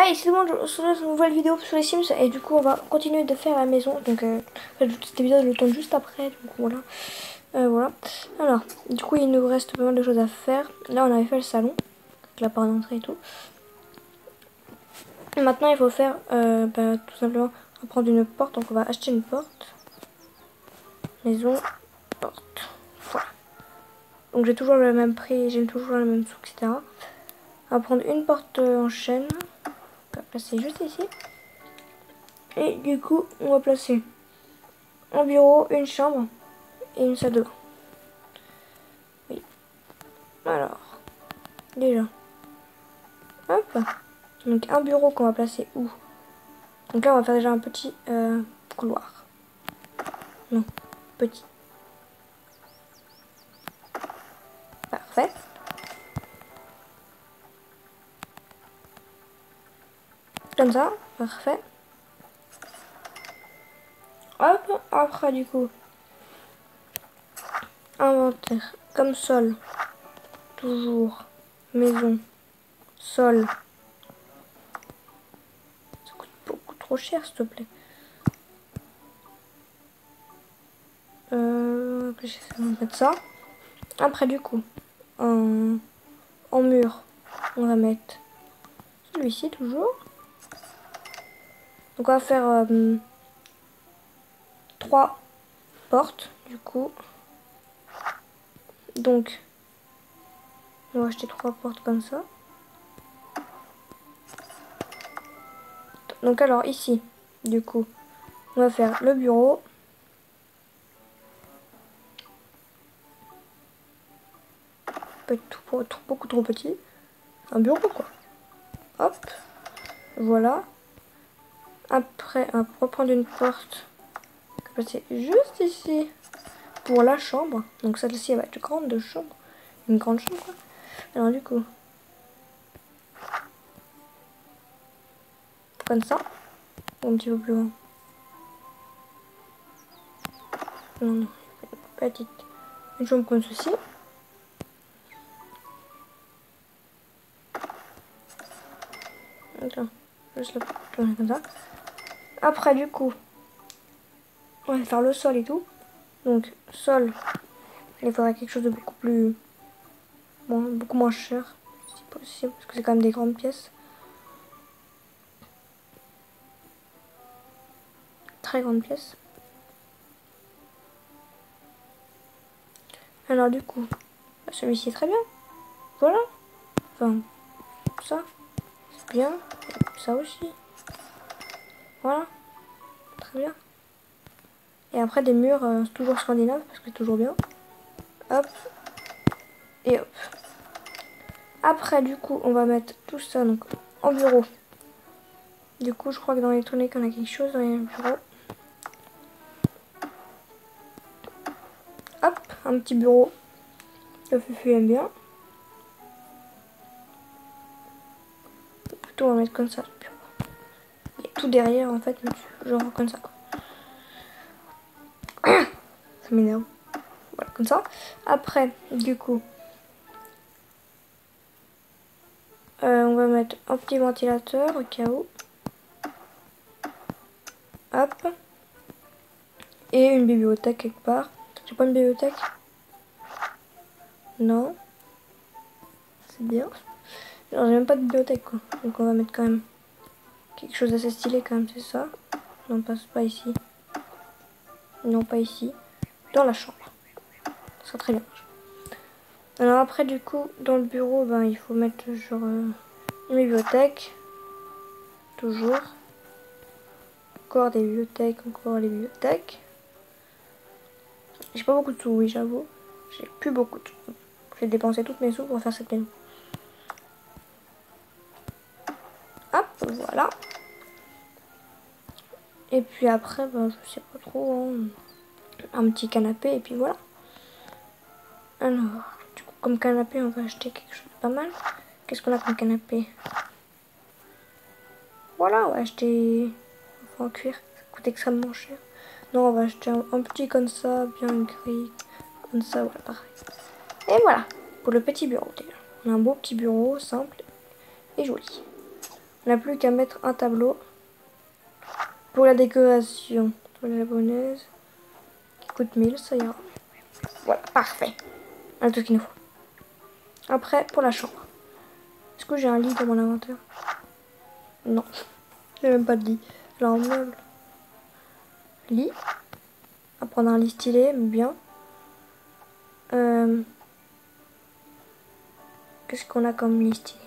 Ouais, ici tout le monde sur une nouvelle vidéo sur les Sims et du coup on va continuer de faire la maison. Donc cet épisode je le tourne juste après, donc voilà. Voilà. Alors, du coup il nous reste pas mal de choses à faire. Là on avait fait le salon, avec la porte d'entrée et tout. Et maintenant il faut faire tout simplement, on va prendre une porte, donc on va acheter une porte. Maison, porte. Voilà. Donc j'ai toujours le même prix, j'ai toujours le même sou, etc. On va prendre une porte en chaîne. On va placer juste ici. Et du coup, on va placer un bureau, une chambre et une salle de bain. Oui. Alors, déjà. Hop. Donc un bureau qu'on va placer où? Donc là, on va faire déjà un petit couloir. Non, petit. Parfait. Comme ça, parfait. Hop, après du coup, inventaire, comme sol, toujours, maison, sol. Ça coûte beaucoup trop cher, s'il te plaît. On va mettre ça. Après du coup, en mur, on va mettre celui-ci toujours. Donc on va faire 3 portes du coup. Donc on va acheter 3 portes comme ça. Donc alors ici, du coup, on va faire le bureau. Pas beaucoup trop petit. Un bureau quoi. Hop. Voilà. Après, on va reprendre une porte. On va passer juste ici. Pour la chambre. Donc celle-ci elle va être grande de chambre. Une grande chambre quoi. Alors du coup. Comme ça. Un petit peu plus loin. Non, non. Petite. Une chambre comme ceci. Attends. Juste la tourner comme ça. Après du coup. On va faire le sol et tout. Donc sol. Il faudra quelque chose de beaucoup plus. Bon, beaucoup moins cher. Si possible. Parce que c'est quand même des grandes pièces. Très grandes pièces. Alors du coup. Celui-ci est très bien. Voilà. Enfin. Ça. C'est bien. Ça aussi. Voilà. Très bien. Et après des murs toujours scandinaves parce que c'est toujours bien. Hop. Et hop. Après du coup on va mettre tout ça donc en bureau. Du coup je crois que dans l'électronique on a quelque chose dans les bureaux. Hop. Un petit bureau. Le Fufu aime bien. Plutôt on va mettre comme ça le bureau. Et tout derrière en fait genre comme ça. Ça m'énerve. Voilà comme ça. Après du coup on va mettre un petit ventilateur au cas où. Hop. Et une bibliothèque quelque part. J'ai pas une bibliothèque? Non. C'est bien. Alors j'ai même pas de bibliothèque quoi. Donc on va mettre quand même quelque chose d'assez stylé quand même, c'est ça. Non, passe pas ici. Non, pas ici. Dans la chambre. Ça sera très bien. Alors après du coup, dans le bureau, ben, il faut mettre genre une bibliothèque. Toujours. Encore des bibliothèques, encore les bibliothèques. J'ai pas beaucoup de sous, oui j'avoue. J'ai plus beaucoup de sous. J'ai dépensé toutes mes sous pour faire cette maison. Hop, voilà. Et puis après, ben, je sais pas trop, hein, un petit canapé et puis voilà. Alors, du coup, comme canapé, on va acheter quelque chose de pas mal. Qu'est-ce qu'on a comme canapé? Voilà, on va acheter en cuir. Ça coûte extrêmement cher. Non, on va acheter un petit comme ça, bien gris. Comme ça, voilà, pareil. Et voilà, pour le petit bureau déjà. On a un beau petit bureau, simple et joli. On n'a plus qu'à mettre un tableau pour la décoration. Toile japonaise qui coûte 1000, ça ira. Voilà, parfait. On a tout ce qu'il nous faut. Après, pour la chambre. Est-ce que j'ai un lit dans mon inventaire? Non, j'ai même pas de lit. J'ai un meuble. Lit. On va prendre un lit stylé, mais bien. Qu'est-ce qu'on a comme lit stylé?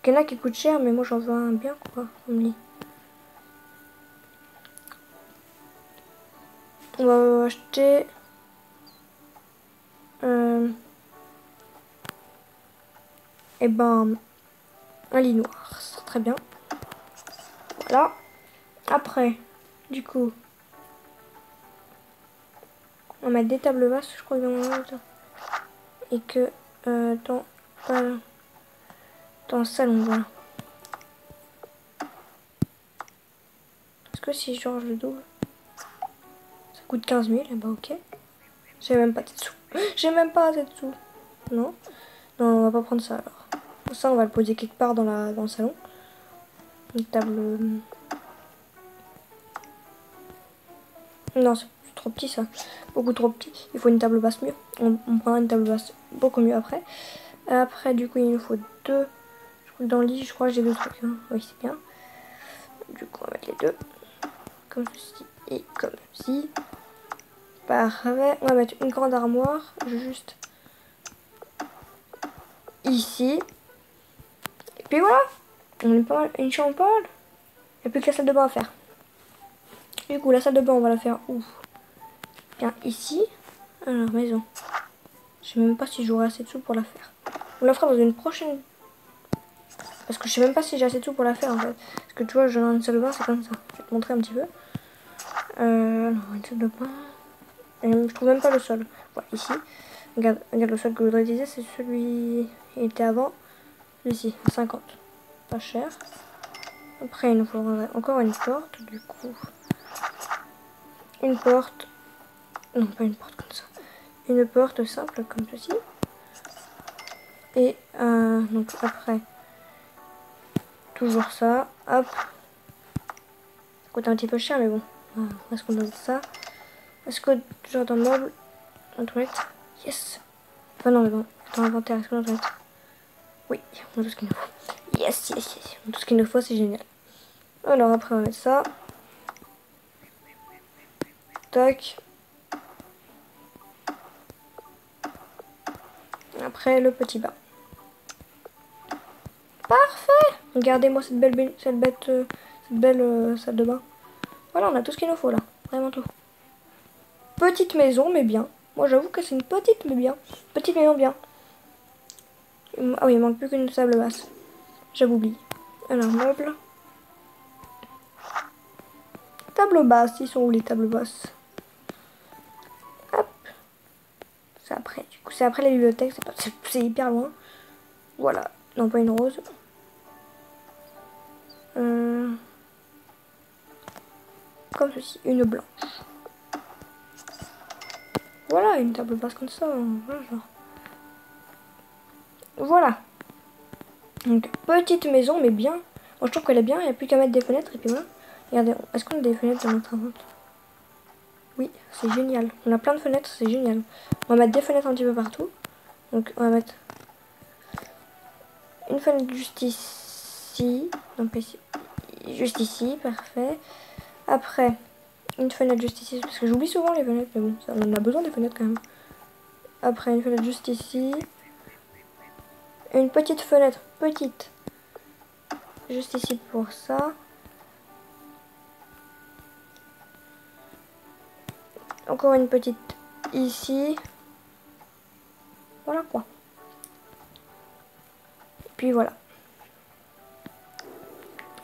Il y en a qui coûtent cher, mais moi j'en veux un bien quoi, comme lit. On va acheter et ben un lit noir, c'est très bien. Voilà. Après, du coup, on va mettre des tables basses, je crois, dans mon ordre. Et que dans le salon, voilà. Est-ce que si genre je le double, ça coûte 15 000, et bah ok. J'ai même pas de sous. J'ai même pas assez de sous. Non. Non, on va pas prendre ça alors. Ça, on va le poser quelque part dans le salon. Une table. Non, c'est trop petit ça. Beaucoup trop petit. Il faut une table basse mieux. On prendra une table basse beaucoup mieux après. Après, du coup, il nous faut deux. Je crois que dans le lit, je crois que j'ai deux trucs. Hein. Oui, c'est bien. Du coup, on va mettre les deux. Comme ceci et comme ceci. Parfait. On va mettre une grande armoire. Juste ici. Et puis voilà. On est pas mal. Une chambre pas mal. Il n'y a plus que la salle de bain à faire. Du coup, la salle de bain, on va la faire où? Bien ici. Alors, maison. Je sais même pas si j'aurai assez de sous pour la faire. On la fera dans une prochaine. Parce que je sais même pas si j'ai assez de sous pour la faire en fait. Parce que tu vois, j'ai une salle de bain, c'est comme ça. Je vais te montrer un petit peu. Alors, une salle de bain. Et je trouve même pas le sol. Voilà, ici. Regarde le sol que je voudrais utiliser, c'est celui. Il était avant. Ici, 50. Pas cher. Après, il nous faudrait encore une porte, du coup. Une porte. Non, pas une porte comme ça. Une porte simple comme ceci. Et donc après, toujours ça. Hop. Ça coûte un petit peu cher, mais bon. Est-ce qu'on donne ça? Est-ce que genre dans le meuble, en toilette? Yes. Enfin non, mais bon. Dans l'inventaire, est-ce qu'on a toilette? Oui, on a tout ce qu'il nous faut. Yes, yes, yes. On a tout ce qu'il nous faut, c'est génial. Alors après, on va mettre ça. Tac. Après, le petit bain. Parfait. Regardez-moi cette belle salle de bain. Voilà, on a tout ce qu'il nous faut là. Vraiment tout. Petite maison, mais bien. Moi, j'avoue que c'est une petite, mais bien. Petite maison, bien. Ah oui, il manque plus qu'une table basse. J'avais oublié. Alors, meubles. Table basse. Ils sont où les tables basses? Hop. C'est après. Du coup, c'est après la bibliothèque. C'est hyper loin. Voilà. Non, pas une rose. Comme ceci. Une blanche. Voilà, une table basse comme ça. Voilà, genre. Voilà. Donc, petite maison, mais bien. Moi, je trouve qu'elle est bien. Il n'y a plus qu'à mettre des fenêtres. Et puis voilà. Regardez, est-ce qu'on a des fenêtres dans notre inventaire? Oui, c'est génial. On a plein de fenêtres, c'est génial. On va mettre des fenêtres un petit peu partout. Donc, on va mettre une fenêtre juste ici. Donc, ici. Juste ici, parfait. Après, une fenêtre juste ici. Parce que j'oublie souvent les fenêtres, mais bon, ça, on en a besoin des fenêtres quand même. Après, une fenêtre juste ici. Une petite fenêtre, petite. Juste ici pour ça. Encore une petite ici. Voilà quoi. Et puis voilà.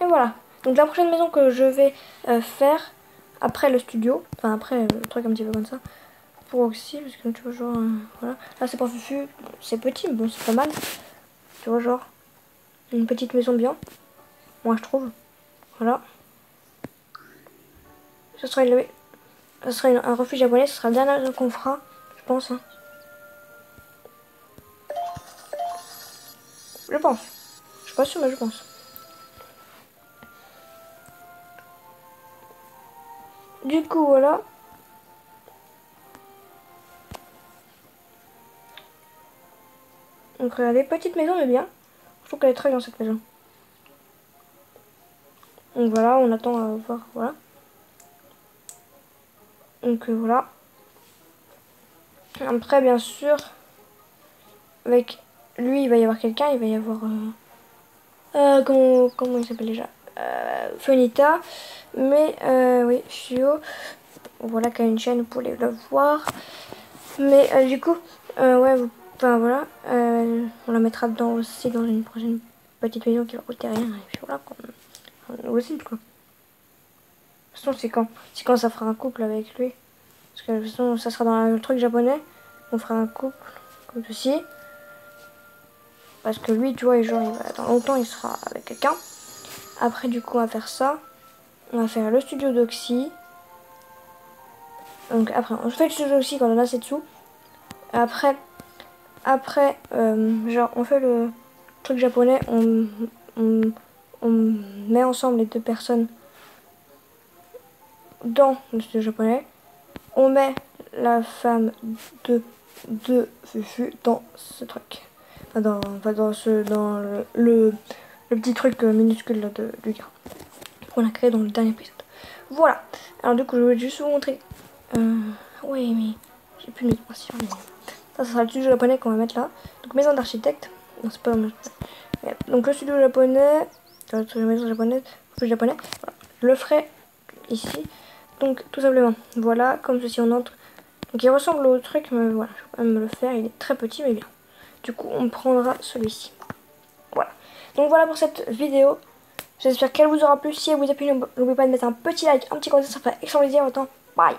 Et voilà. Donc la prochaine maison que je vais faire après le studio, enfin après le truc un petit peu comme ça, pour Oxy, parce que tu vois genre, voilà. Là c'est pour Fufu, c'est petit, mais bon c'est pas mal. Tu vois genre, une petite maison bien, moi je trouve. Voilà. Ce sera un refuge japonais, ce sera le dernier qu'on fera, je pense. Hein. Je pense. Je suis pas sûre, mais je pense. Du coup, voilà. Donc regardez, petite maison mais bien. Je trouve qu'elle est très bien cette maison. Donc voilà, on attend à voir, voilà. Donc voilà. Après bien sûr, avec lui il va y avoir quelqu'un, il va y avoir... comment il s'appelle déjà Funita. Mais oui, Fio. Voilà, qui a une chaîne, vous pouvez le voir. Mais du coup, ouais, enfin voilà. On la mettra dedans aussi dans une prochaine petite maison qui va coûter rien. Et puis voilà, aussi quoi. De toute façon, c'est quand ça fera un couple avec lui. Parce que de toute façon, ça sera dans le truc japonais. On fera un couple comme ceci. Parce que lui, tu vois, genre, dans longtemps, il sera avec quelqu'un. Après, du coup, on va faire ça. On va faire le studio d'Oxy. Donc après, on fait le studio d'Oxy quand on a assez de sous. Après, genre, on fait le truc japonais. On met ensemble les deux personnes dans le studio japonais. On met la femme de Fufu dans ce truc. Dans le petit truc minuscule là, du gars qu'on a créé dans le dernier épisode. Voilà. Alors du coup, je voulais juste vous montrer. Oui, mais j'ai plus de mention. Ça sera le studio japonais qu'on va mettre là. Donc maison d'architecte. Non, c'est pas dans donc le studio japonais. La maison japonaise. Le japonais. Voilà. Je le ferai ici. Donc tout simplement. Voilà, comme ceci on entre. Donc il ressemble au truc, mais voilà, je vais quand même le faire. Il est très petit, mais bien. Du coup, on prendra celui-ci. Voilà. Donc voilà pour cette vidéo. J'espère qu'elle vous aura plu. Si elle vous a plu, n'oubliez pas de mettre un petit like, un petit commentaire, ça ferait extrêmement plaisir. Autant, bye.